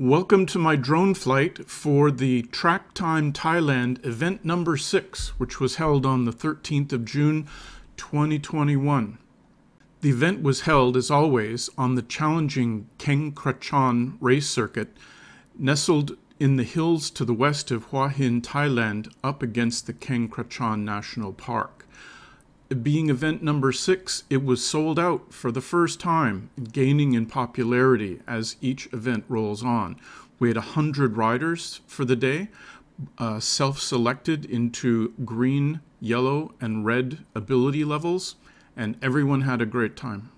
Welcome to my drone flight for the Track Time Thailand event number 6, which was held on the 13th of June 2021. The event was held, as always, on the challenging Kaeng Krachan race circuit, nestled in the hills to the west of Hua Hin, Thailand, up against the Kaeng Krachan National Park. Being event number 6, it was sold out for the first time, gaining in popularity as each event rolls on. We had 100 riders for the day, self-selected into green, yellow, and red ability levels, and everyone had a great time.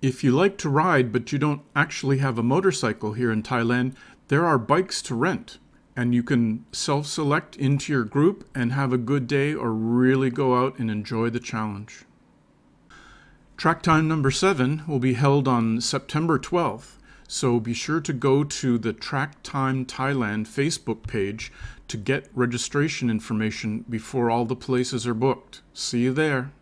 If you like to ride but you don't actually have a motorcycle here in Thailand, there are bikes to rent. And you can self-select into your group and have a good day or really go out and enjoy the challenge. Track Time number 7 will be held on September 12th, so be sure to go to the Track Time Thailand Facebook page to get registration information before all the places are booked. See you there.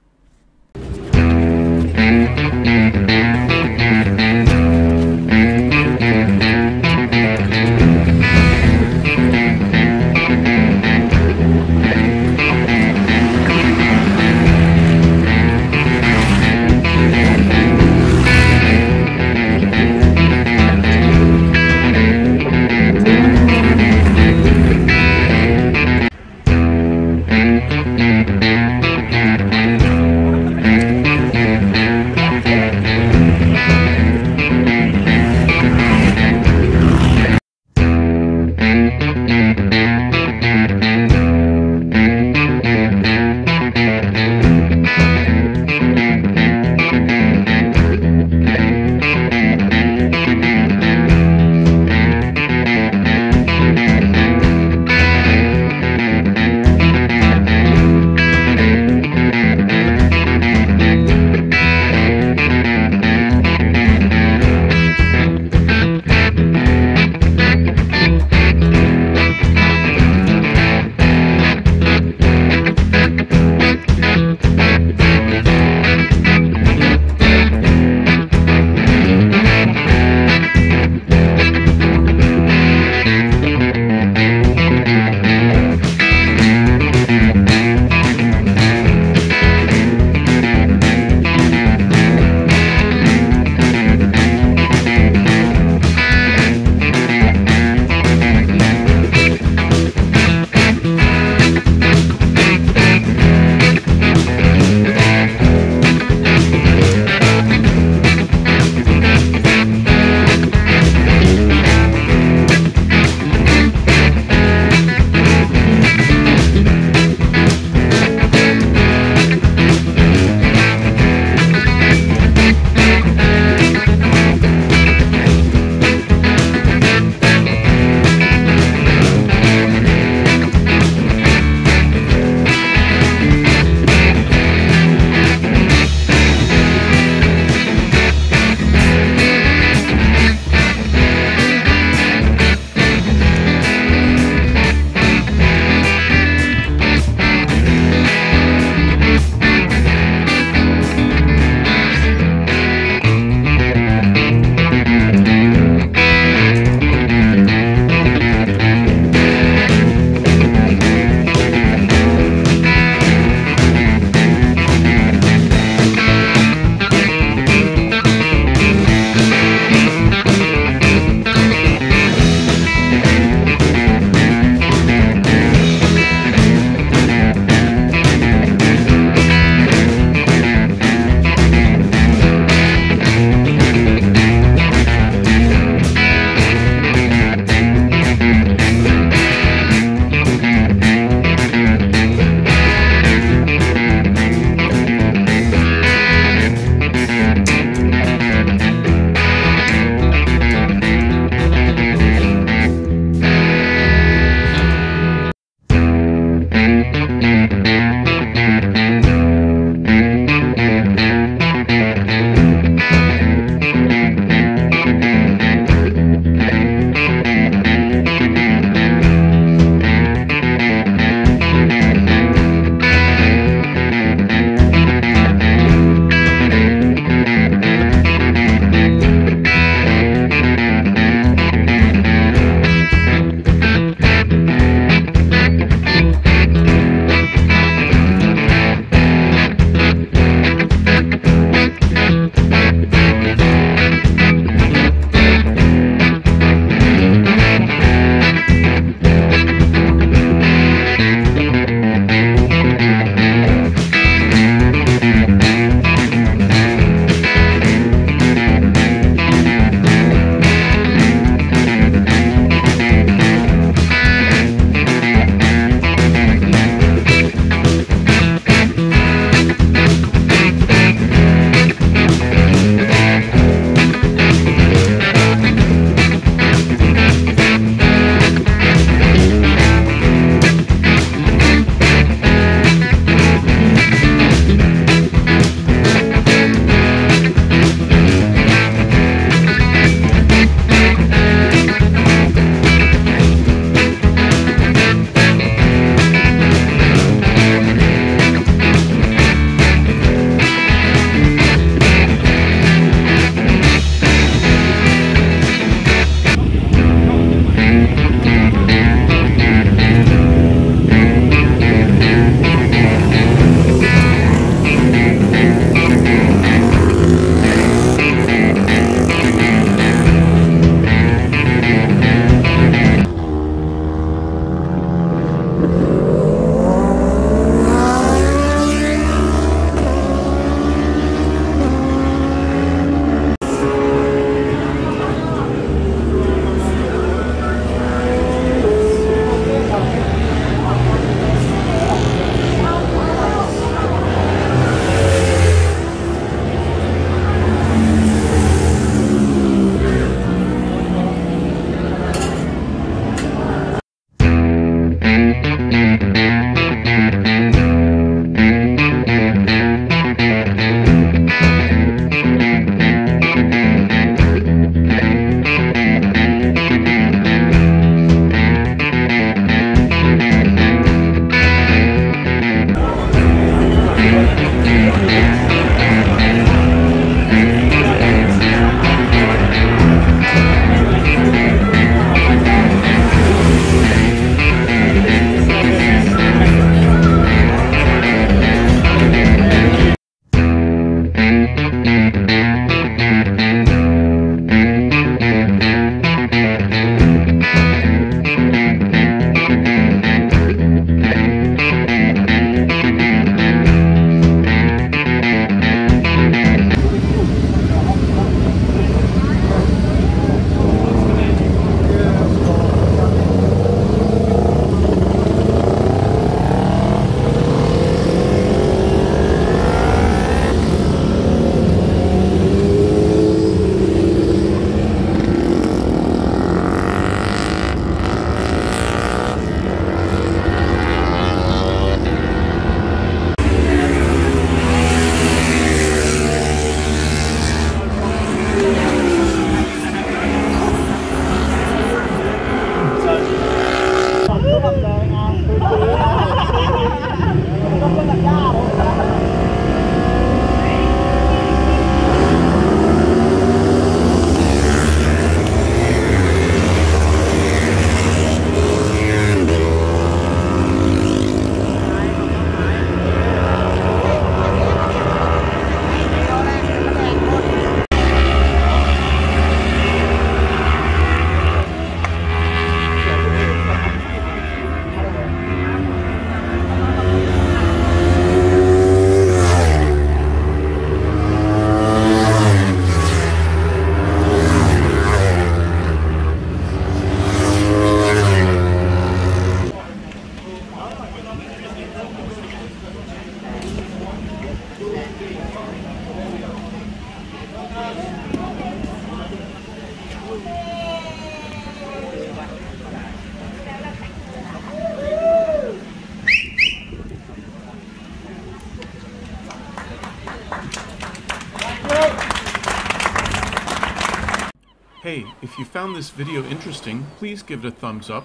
Hey, if you found this video interesting, please give it a thumbs up,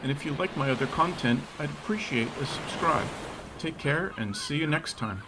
and if you like my other content, I'd appreciate a subscribe. Take care and see you next time.